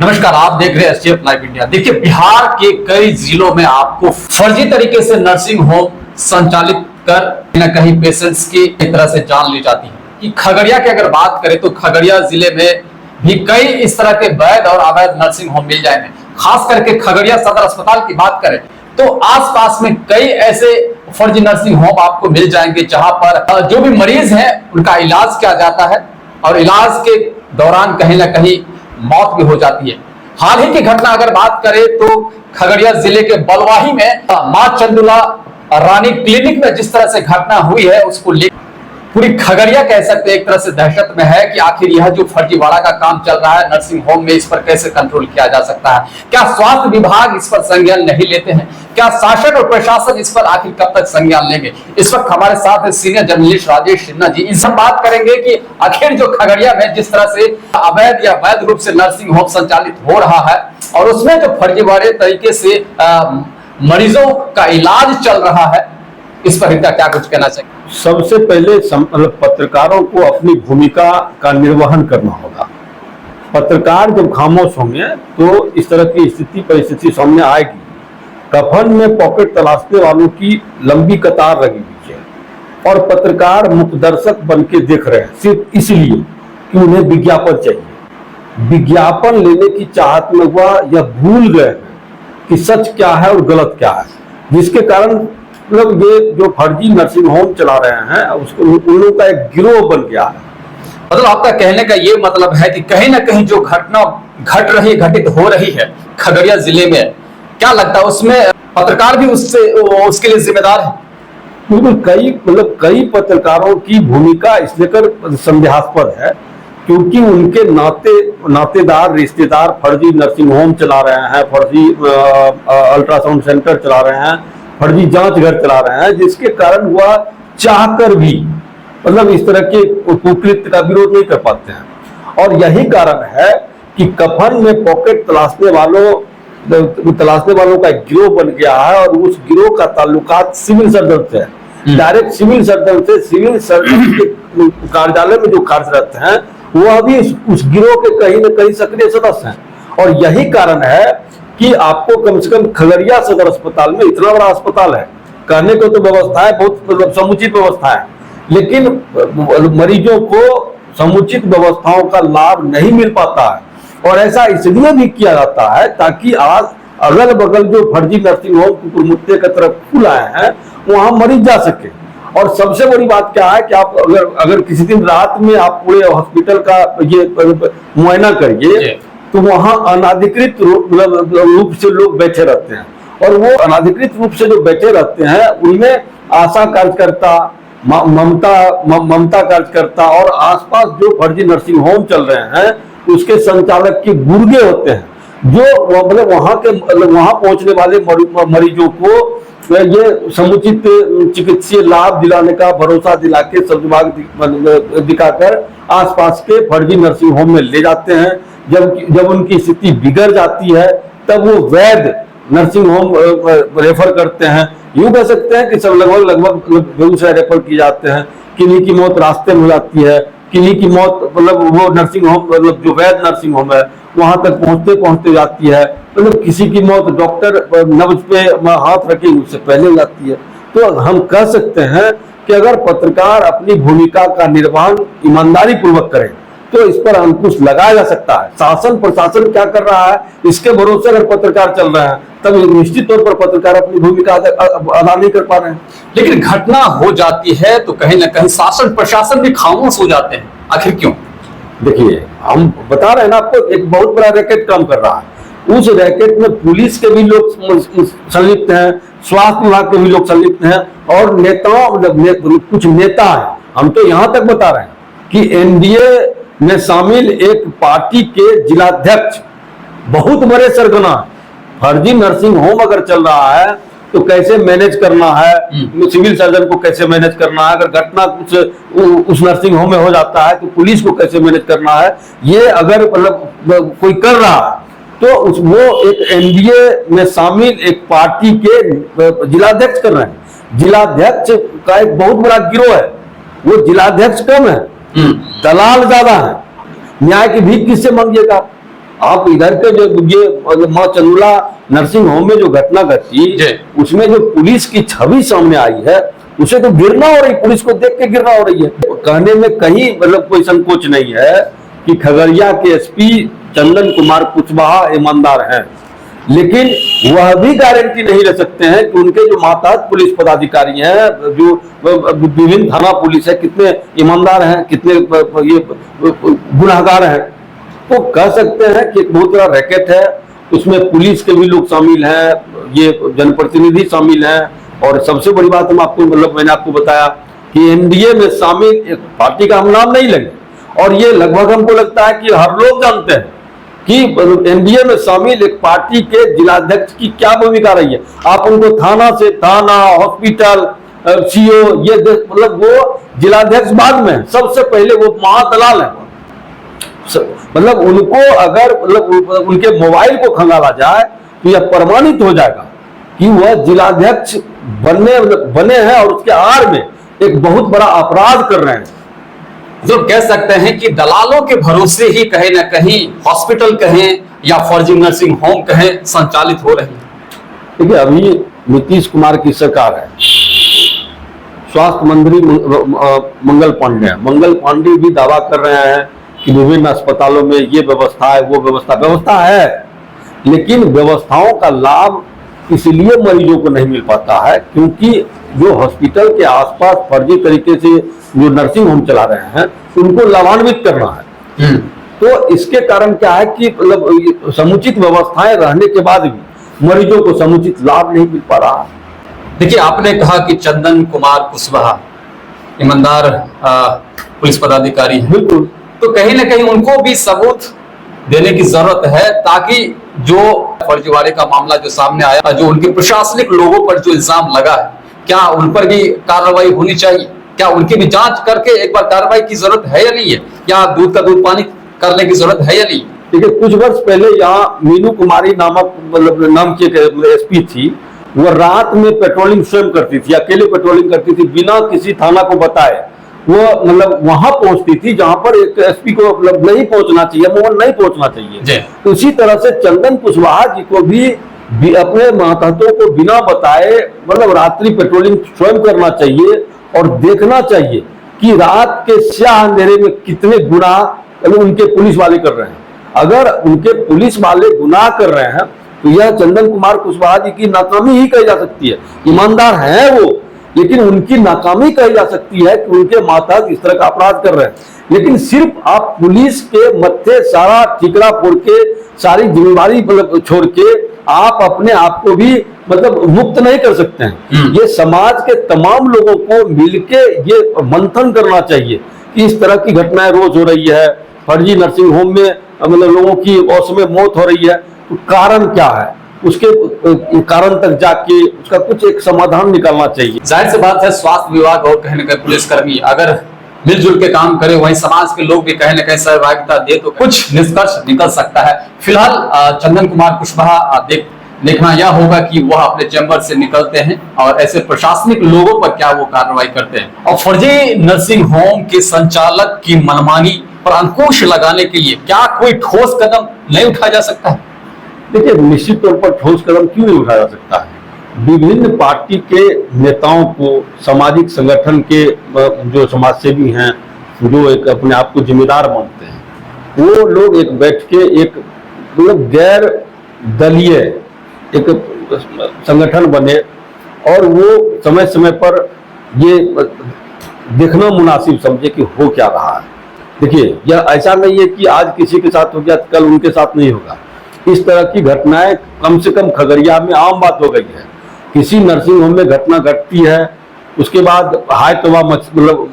नमस्कार, आप देख रहे हैं एसटीएफ लाइव इंडिया। देखिए, बिहार के कई जिलों में आपको फर्जी तरीके से नर्सिंग होम संचालित कर कहीं न कहीं पेशेंट्स की एक तरह से जान ली जाती है। कि खगड़िया की अगर बात करें तो खगड़िया जिले में भी कई इस तरह के वैध और अवैध नर्सिंग होम मिल जाएंगे। खास करके खगड़िया सदर अस्पताल की बात करें तो आसपास में कई ऐसे फर्जी नर्सिंग होम आपको मिल जाएंगे जहां पर जो भी मरीज हैं उनका इलाज किया जाता है और इलाज के दौरान कहीं ना कहीं मौत भी हो जाती है। हाल ही की घटना अगर बात करें तो खगड़िया जिले के बलवाही में मां चंदुला रानी क्लिनिक में जिस तरह से घटना हुई है उसको लेकर पूरी खगड़िया कह सकते हैं एक तरह से दहशत में है कि आखिर यह जो फर्जीवाड़ा का काम चल रहा है नर्सिंग होम में, इस पर कैसे कंट्रोल किया जा सकता है। क्या स्वास्थ्य विभाग इस पर संज्ञान नहीं लेते हैं? क्या शासन और प्रशासन इस पर आखिर कब तक संज्ञान लेंगे? इस वक्त हमारे साथ सीनियर जर्नलिस्ट राजेश सिन्हा जी, इनसे बात करेंगे कि आखिर जो खगड़िया में जिस तरह से अवैध या वैध रूप से नर्सिंग होम संचालित हो रहा है और उसमें जो फर्जीवाड़े तरीके से मरीजों का इलाज चल रहा है, इस पर इनका क्या कुछ कहना चाहिए? सबसे पहले पत्रकारों को अपनी भूमिका का निर्वहन करना होगा। पत्रकार जब खामोश होंगे तो इस तरह की परिस्थिति सामने आएगी। कफन में पॉकेट तलाशने वालों की लंबी कतार लगी हुई है और पत्रकार मुखदर्शक बन के देख रहे हैं सिर्फ इसलिए कि उन्हें विज्ञापन चाहिए। विज्ञापन लेने की चाहत में वह यह भूल गए कि सच क्या है और गलत क्या है, जिसके कारण मतलब ये जो फर्जी नर्सिंग होम चला रहे हैं उसको उन लोगों का एक गिरोह बन गया है। मतलब आपका कहने का ये मतलब है कि कहीं ना कहीं जो घटना घटित हो रही है खगड़िया जिले में, क्या लगता है उसमें पत्रकार भी उसके लिए जिम्मेदार है? बिल्कुल, कई पत्रकारों की भूमिका इस लेकर संदेहास्पद है क्योंकि उनके नातेदार रिश्तेदार फर्जी नर्सिंग होम चला रहे हैं, फर्जी अल्ट्रासाउंड सेंटर चला रहे हैं, फर्जी जांच घर चला रहे हैं, जिसके कारण वह चाहकर भी मतलब इस तरह के कुकृत्य का विरोध नहीं कर पाते हैं। और यही कारण है कि कफन में पॉकेट तलाशने वालों का एक गिरोह बन गया है और उस गिरोह का ताल्लुकात सिविल सर्जन से है। डायरेक्ट सिविल सर्जन के कार्यालय में जो कार्यरत हैं वह भी उस गिरोह के कहीं न कहीं सक्रिय सदस्य हैं। और यही कारण है कि आपको कम से कम खगड़िया सदर अस्पताल में, इतना बड़ा अस्पताल है, कहने को तो व्यवस्था है, बहुत समुचित व्यवस्था है, लेकिन मरीजों को समुचित व्यवस्थाओं का लाभ नहीं मिल पाता है। और ऐसा इसलिए भी किया जाता है ताकि आज अगल बगल जो फर्जी नर्सिंग होम कुकुरमुत्ते की तरफ खुल आए हैं वहां मरीज जा सके। और सबसे बड़ी बात क्या है कि आप अगर किसी दिन रात में आप पूरे हॉस्पिटल का ये मुआयना करिए तो वहां अनाधिकृत रूप से लोग बैठे रहते हैं और वो अनाधिकृत रूप से जो बैठे रहते हैं उनमें आशा कार्यकर्ता, ममता कार्यकर्ता और आसपास जो फर्जी नर्सिंग होम चल रहे हैं उसके संचालक के गुर्गे होते हैं जो मतलब वहां पहुंचने वाले मरीजों को ये समुचित चिकित्सीय लाभ दिलाने का भरोसा दिला के सद्भाव दिखाकर आसपास के फर्जी नर्सिंग होम में ले जाते हैं। जब उनकी स्थिति बिगड़ जाती है तब वो वैध नर्सिंग होम रेफर करते हैं। यूं कह सकते हैं कि सब लगभग बेगूसराय रेफर किए जाते हैं, किन्हीं की मौत रास्ते में हो जाती है, किन्हीं की मौत मतलब वो नर्सिंग होम मतलब जो वैध नर्सिंग होम है वहां तक पहुंचते जाती है, मतलब किसी की मौत डॉक्टर नब्ज पे हाथ रखे उससे पहले हो जाती है। तो हम कह सकते हैं कि अगर पत्रकार अपनी भूमिका का निर्वहन ईमानदारी पूर्वक करे तो इस पर अंकुश लगाया जा सकता है। शासन प्रशासन क्या कर रहा है इसके भरोसे अगर पत्रकार चल रहे हैं तब निश्चित तौर पर पत्रकार अपनी भूमिका अदा नहीं कर पा रहे हैं। लेकिन घटना हो जाती है तो कहीं ना कहीं शासन प्रशासन भी खामोश हो जाते हैं, आखिर क्यों? देखिए, हम बता रहे हैं ना आपको, एक बहुत बड़ा रैकेट काम कर रहा है। उस रैकेट में पुलिस के भी लोग संलिप्त हैं, स्वास्थ्य विभाग के भी लोग संलिप्त हैं और नेताओं कुछ नेता हैं। हम तो यहां तक बता रहे हैं कि एनडीए में शामिल एक पार्टी के जिलाध्यक्ष बहुत बड़े सरगना, फर्जी नर्सिंग होम अगर चल रहा है तो कैसे मैनेज करना है, सिविल सर्जन को कैसे मैनेज करना है, अगर घटना कुछ उस नर्सिंग होम में हो जाता है तो पुलिस को कैसे मैनेज करना है, ये अगर मतलब कोई कर रहा है तो वो एक एनडीए में शामिल एक पार्टी के जिलाध्यक्ष कर रहे हैं। जिलाध्यक्ष का एक बहुत बड़ा गिरोह है, वो जिलाध्यक्ष कम है, दलाल ज्यादा है। न्याय की भीख किससे मांगिएगा? आप इधर के जो ये माँ चंदुला नर्सिंग होम में जो घटना घटी, उसमें जो पुलिस की छवि सामने आई है, उसे तो गिरना हो रही, पुलिस को देख के गिरना हो रही है। कहने में कहीं मतलब कोई संकोच नहीं है कि खगड़िया के एसपी चंदन कुमार कुशवाहा ईमानदार हैं, लेकिन वह भी गारंटी नहीं ले सकते हैं कि उनके जो मातहत पुलिस पदाधिकारी हैं, जो विभिन्न थाना पुलिस है, कितने ईमानदार हैं, कितने ये गुनाहगार हैं। तो कह सकते हैं कि एक बहुत बड़ा रैकेट है, उसमें पुलिस के भी लोग शामिल हैं, ये जनप्रतिनिधि शामिल हैं, और सबसे बड़ी बात हम आपको मतलब मैंने आपको बताया कि एनडीए में शामिल एक पार्टी का हम नाम नहीं लेंगे, और ये लगभग हमको लगता है कि हर लोग जानते हैं कि एनडीए में शामिल एक पार्टी के जिलाध्यक्ष की क्या भूमिका रही है। आप उनको थाना से थाना, हॉस्पिटल, सीओ, ये मतलब वो जिलाध्यक्ष बाद में, सबसे पहले वो महादलाल है। मतलब उनको अगर मतलब उनके मोबाइल को खंगाला जाए तो यह प्रमाणित हो जाएगा कि वह जिलाध्यक्ष बने हैं और उसके आड़ में एक बहुत बड़ा अपराध कर रहे हैं। जो कह सकते हैं कि दलालों के भरोसे ही कहीं ना कहीं हॉस्पिटल कहें या फर्जी नर्सिंग होम कहें संचालित हो रही है। देखिए, अभी नीतीश कुमार की सरकार है, स्वास्थ्य मंत्री मंगल पांडे भी दावा कर रहे हैं कि विभिन्न अस्पतालों में ये व्यवस्था है, वो व्यवस्था है, लेकिन व्यवस्थाओं का लाभ इसलिए मरीजों को नहीं मिल पाता है क्योंकि जो हॉस्पिटल के आसपास फर्जी तरीके से जो नर्सिंग होम चला रहे हैं उनको लाभान्वित करना है। तो इसके कारण क्या है कि मतलब समुचित व्यवस्थाएं रहने के बाद भी मरीजों को समुचित लाभ नहीं मिल पा रहा। देखिए, आपने कहा कि चंदन कुमार कुशवाहा ईमानदार पुलिस पदाधिकारी हैं, बिल्कुल, तो कहीं ना कहीं उनको भी सबूत देने की जरूरत है ताकि जो फर्जीवाड़े का मामला जो सामने आया, जो उनके प्रशासनिक लोगों पर जो इल्जाम लगा है, क्या उन पर भी कार्रवाई होनी चाहिए? क्या उनकी भी जांच करके एक बार कार्रवाई की जरूरत है या नहीं है, या दूध का दूध पानी करने की जरूरत है या नहीं? देखिए, कुछ वर्ष पहले यहाँ मीनू कुमारी नामक मतलब नाम की एसपी थी, वो रात में पेट्रोलिंग स्वयं करती थी, अकेले पेट्रोलिंग करती थी, बिना किसी थाना को बताए वो मतलब वहां पहुंचती थी जहां पर एक एसपी को मतलब नहीं पहुंचना चाहिए, मोहन नहीं पहुंचना चाहिए। उसी तरह से चंदन कुशवाहा जी को भी अपने मातहतों को बिना बताए मतलब रात्रि पेट्रोलिंग स्वयं करना चाहिए और देखना चाहिए कि रात के स्याह अंधेरे में कितने गुनाह मतलब उनके पुलिस वाले कर रहे हैं। अगर उनके पुलिस वाले गुनाह कर रहे हैं तो यह चंदन कुमार कुशवाहा जी की नाकामी ही कही जा सकती है। ईमानदार हैं वो, लेकिन उनकी नाकामी कही जा सकती है कि उनके मातहत इस तरह का अपराध कर रहे हैं। लेकिन सिर्फ आप पुलिस के मत्थे सारा ठिकरा फोड़ के, सारी जिम्मेवारी मतलब छोड़ के आप अपने आप को भी मतलब मुक्त नहीं कर सकते हैं। ये समाज के तमाम लोगों को मिलके ये मंथन करना चाहिए कि इस तरह की घटनाएं रोज हो रही है, फर्जी नर्सिंग होम में मतलब लोगों की औसमे मौत हो रही है, तो कारण क्या है, उसके कारण तक जाके उसका कुछ एक समाधान निकालना चाहिए। जाहिर सी बात है, स्वास्थ्य विभाग और कहीं ना कहीं पुलिसकर्मी अगर मिलजुल के काम करे, वहीं समाज के लोग भी कहीं ना कहीं सहभागिता दे तो कुछ निष्कर्ष निकल सकता है। फिलहाल चंदन कुमार कुशवाहा देखना यह होगा कि वह अपने चैम्बर से निकलते हैं और ऐसे प्रशासनिक लोगों पर क्या वो कार्रवाई करते हैं, और फर्जी नर्सिंग होम के संचालक की मनमानी पर अंकुश लगाने के लिए क्या कोई ठोस कदम नहीं उठाया जा सकता है? देखिए, निश्चित तौर पर ठोस कदम क्यों नहीं उठाया जा सकता है। विभिन्न पार्टी के नेताओं को, सामाजिक संगठन के जो समाजसेवी हैं, जो एक अपने आप को जिम्मेदार मानते हैं, वो लोग एक बैठ के एक मतलब गैर दलीय एक संगठन बने और वो समय समय पर ये देखना मुनासिब समझे कि हो क्या रहा है। देखिए, यह ऐसा नहीं है कि आज किसी के साथ हो गया कल उनके साथ नहीं होगा। इस तरह की घटनाएं कम से कम खगड़िया में आम बात हो गई है। किसी नर्सिंग होम में घटना घटती है, उसके बाद हाय तबाह मतलब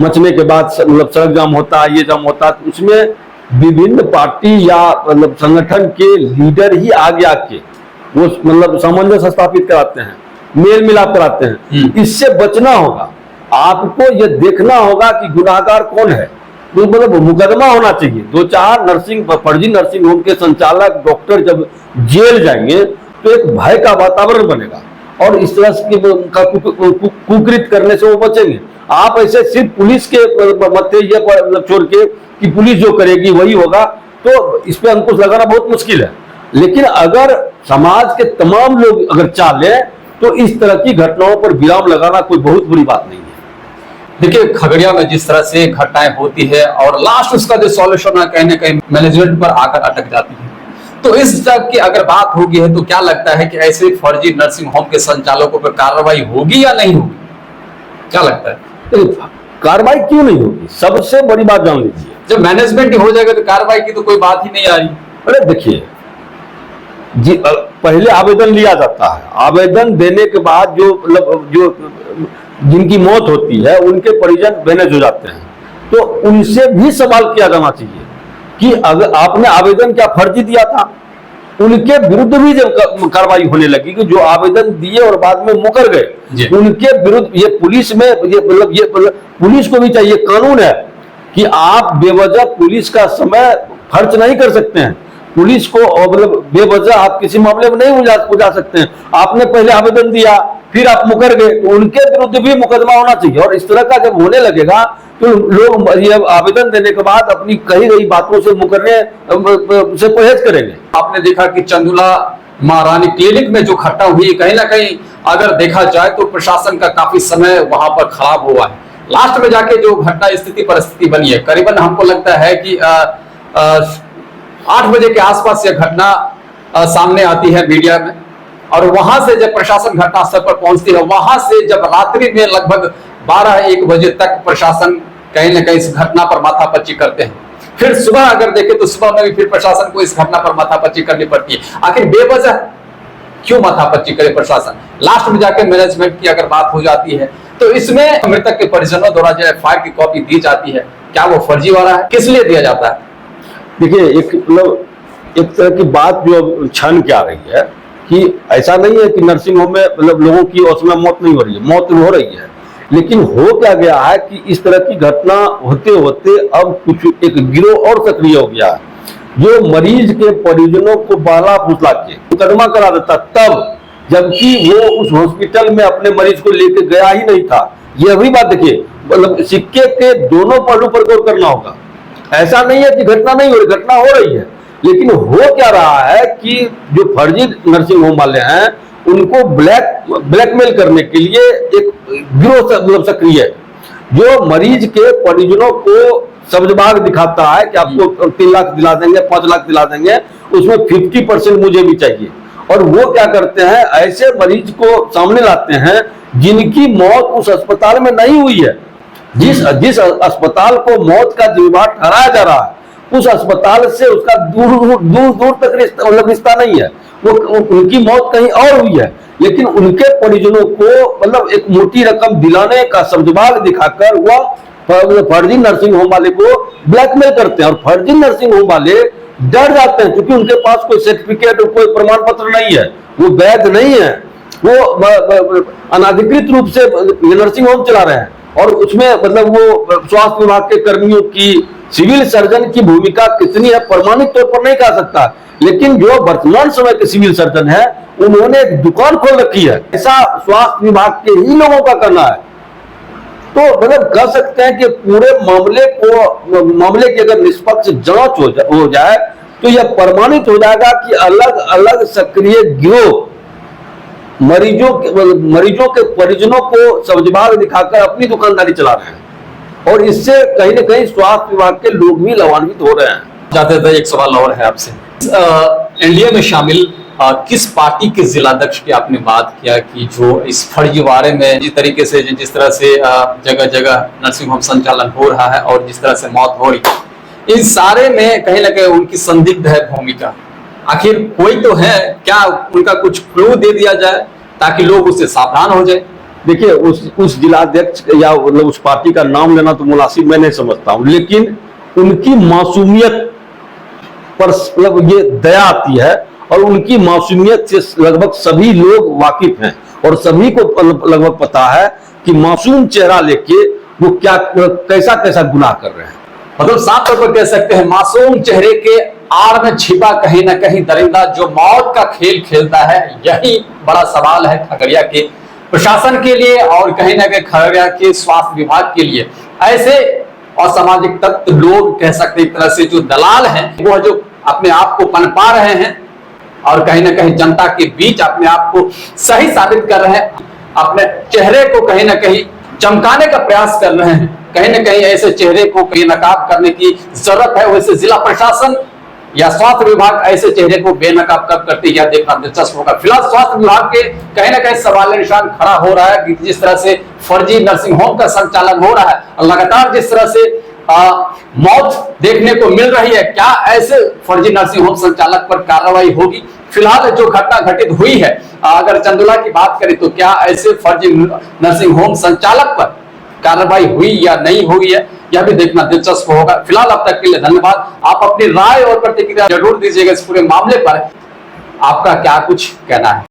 मचने के बाद मतलब सड़क जाम होता है, ये जाम होता है, तो उसमें विभिन्न पार्टी या मतलब संगठन के लीडर ही आगे आके वो मतलब सामंजस्य स्थापित कराते हैं, मेल मिलाप कराते हैं। इससे बचना होगा, आपको ये देखना होगा कि गुनाहगार कौन है, तो मतलब मुकदमा होना चाहिए। 2-4 फर्जी नर्सिंग होम के संचालक डॉक्टर जब जेल जाएंगे तो एक भय का वातावरण बनेगा और इस तरह की कुकृत करने से वो बचेंगे। आप ऐसे सिर्फ पुलिस के मत्थे ये छोड़ के कि पुलिस जो करेगी वही होगा, तो इस पे अंकुश लगाना बहुत मुश्किल है। लेकिन अगर समाज के तमाम लोग अगर चाहे तो इस तरह की घटनाओं पर विराम लगाना कोई बहुत बुरी बात नहीं है। देखिए, खगड़िया में जिस तरह से घटनाएं होती है और लास्ट उसका जो सॉल्यूशन है कहीं ना कहीं मैनेजमेंट पर आकर अटक जाती है, तो इस तक की अगर बात होगी है तो क्या लगता है कि ऐसे फर्जी नर्सिंग होम के संचालकों पर कार्रवाई होगी या नहीं होगी? क्या लगता है? कार्रवाई क्यों नहीं होगी? सबसे बड़ी बात जान लीजिए, जब मैनेजमेंट ही हो जाएगा तो कार्रवाई की तो कोई बात ही नहीं आ रही। अरे देखिए जी, पहले आवेदन लिया जाता है, आवेदन देने के बाद जो जिनकी मौत होती है उनके परिजन मैनेज हो जाते हैं, तो उनसे भी सवाल किया जाना चाहिए कि अगर आपने आवेदन क्या फर्जी दिया था। उनके विरुद्ध भी जब कार्रवाई होने लगी कि जो आवेदन दिए और बाद में मुकर गए, उनके विरुद्ध ये पुलिस में ये पुलिस को भी चाहिए, कानून है कि आप बेवजह पुलिस का समय खर्च नहीं कर सकते हैं। पुलिस को मतलब बेवजह आप किसी मामले में नहीं उलझा सकते हैं। आपने पहले आवेदन दिया फिर आप मुकर गए, तो उनके विरुद्ध भी मुकदमा होना चाहिए। और इस तरह का जब होने लगेगा तो लोग ये आवेदन देने के बाद अपनी कही गई बातों से मुकरने से परहेज करेंगे। आपने देखा कि चंदुला महारानी क्लिनिक में जो घटना हुई, कहीं ना कहीं अगर देखा जाए तो प्रशासन का काफी समय वहां पर खराब हुआ है। लास्ट में जाके जो घटना स्थिति परिस्थिति बनी है, करीबन हमको लगता है कि 8 बजे के आसपास यह घटना सामने आती है मीडिया में, और वहां से जब प्रशासन घटनास्थल पर पहुंचती है, वहां से जब रात्रि में लगभग 12-1 बजे तक प्रशासन कहीं ना कहीं इस घटना पर माथापच्ची करते हैं। फिर सुबह अगर देखें तो सुबह में भी फिर प्रशासन को इस घटना पर माथापच्ची करनी पड़ती है। आखिर बेवजह क्यों माथापच्ची करे प्रशासन? लास्ट में जाके मैनेजमेंट की अगर बात हो जाती है तो इसमें मृतक के परिजनों द्वारा जो एफआईआर की कॉपी दी जाती है, क्या वो फर्जीवाड़ा है? किस लिए दिया जाता है? देखिए, एक तरह की बात जो छन के आ रही है कि ऐसा नहीं है कि नर्सिंग होम में लोगों की उसमें मौत नहीं हो रही है, मौत हो रही है, लेकिन हो क्या गया है कि इस तरह की घटना होते होते अब कुछ एक गिरोह और सक्रिय हो गया है जो मरीज के परिजनों को बहला फुसला के मुकदमा करा देता, तब जबकि वो उस हॉस्पिटल में अपने मरीज को लेकर गया ही नहीं था। यह भी बात देखिए, सिक्के के दोनों पहलू पर गौर करना होगा। ऐसा नहीं है कि घटना नहीं हो रही, घटना हो रही है, लेकिन हो क्या रहा है कि जो फर्जी नर्सिंग होम वाले हैं उनको ब्लैकमेल करने के लिए एक गिरोह सक्रिय है जो मरीज के परिजनों को सब्जबाग दिखाता है कि आपको 3 लाख दिला देंगे, 5 लाख दिला देंगे, उसमें 50% मुझे भी चाहिए। और वो क्या करते हैं, ऐसे मरीज को सामने लाते हैं जिनकी मौत उस अस्पताल में नहीं हुई है। जिस अस्पताल को मौत का जिम्मेदार ठहराया जा रहा है, उस अस्पताल से उसका दूर तक रिश्ता नहीं है। वो उनकी मौत कहीं और हुई है, लेकिन उनके परिजनों को एक मोटी रकम दिलाने का सब्जबाग दिखाकर वह फर्जी नर्सिंग होम वाले को ब्लैकमेल करते हैं। और फर्जी नर्सिंग होम वाले डर जाते हैं क्योंकि उनके पास कोई सर्टिफिकेट और कोई प्रमाण पत्र नहीं है, वो वैध नहीं है, वो अनाधिकृत रूप से नर्सिंग होम चला रहे हैं। और उसमें वो स्वास्थ्य विभाग के कर्मियों की, सिविल सर्जन की भूमिका कितनी है प्रमाणित तौर पर नहीं कह सकता, लेकिन जो वर्तमान समय के सिविल सर्जन है उन्होंने एक दुकान खोल रखी है। ऐसा स्वास्थ्य विभाग के ही लोगों का करना है। तो कह सकते हैं कि पूरे मामले की अगर निष्पक्ष जांच हो जाए तो यह प्रमाणित हो जाएगा कि अलग अलग सक्रिय गिरोह मरीजों के परिजनों को सब्जबाग दिखाकर अपनी दुकानदारी चला रहे हैं, और इससे कहीं ना कहीं स्वास्थ्य विभाग के लोग भी लाभान्वित हो रहे हैं। जाते थे एक सवाल और है आपसे, एनडीए में शामिल किस पार्टी के जिलाध्यक्ष की आपने बात किया कि जो इस फर्जीवाड़े में जिस तरीके से जिस तरह से जगह जगह नर्सिंग होम संचालन हो रहा है और जिस तरह से मौत हो रही, इन सारे में कहीं ना कहीं उनकी संदिग्ध है भूमिका? आखिर कोई तो है, क्या उनका कुछ क्लू दे दिया जाए ताकि लोग उससे सावधान हो जाए? देखिए, उस जिलाध्यक्ष या उस पार्टी का नाम लेना तो मुनासिब मैं नहीं समझता हूं, लेकिन उनकी मासूमियत पर ये दया आती है और उनकी मासूमियत से लगभग सभी लोग वाकिफ हैं और सभी को लगभग पता है कि मासूम चेहरा लेके वो कैसा गुनाह कर रहे हैं। मतलब साफ तौर पर कह सकते हैं मासूम चेहरे के आड़ में छिपा कहीं ना कहीं दरिंदा जो मौत का खेल खेलता है। यही बड़ा सवाल है खगड़िया के प्रशासन के लिए और कहीं ना कहीं खगड़िया के स्वास्थ्य विभाग के लिए। ऐसे असामाजिक तत्व लोग कह सकते हैं, एक तरह से जो दलाल हैं, वो जो अपने आप को पनपा रहे हैं और कहीं ना कहीं जनता के बीच अपने आप को सही साबित कर रहे हैं, अपने चेहरे को कहीं ना कहीं चमकाने का प्रयास कर रहे हैं। कहीं ना कहीं ऐसे चेहरे को कहीं नकाब करने की जरूरत है। वैसे जिला प्रशासन या स्वास्थ्य विभाग ऐसे चेहरे को बेनकाब कब करती है, यह देखना दिलचस्प होगा। फिलहाल स्वास्थ्य विभाग के कहीं ना कहीं सवाल निशान खड़ा हो रहा है कि जिस तरह से फर्जी नर्सिंग होम का संचालन हो रहा है और लगातार जिस तरह से मौत देखने को मिल रही है, क्या ऐसे फर्जी नर्सिंग होम संचालक पर कार्रवाई होगी? फिलहाल जो घटना घटित हुई है, अगर चंदुला की बात करें तो क्या ऐसे फर्जी नर्सिंग होम संचालक पर कार्रवाई हुई या नहीं हुई है, यह भी देखना दिलचस्प होगा। फिलहाल अब तक के लिए धन्यवाद। आप अपनी राय और प्रतिक्रिया जरूर दीजिएगा इस पूरे मामले पर, आपका क्या कुछ कहना है।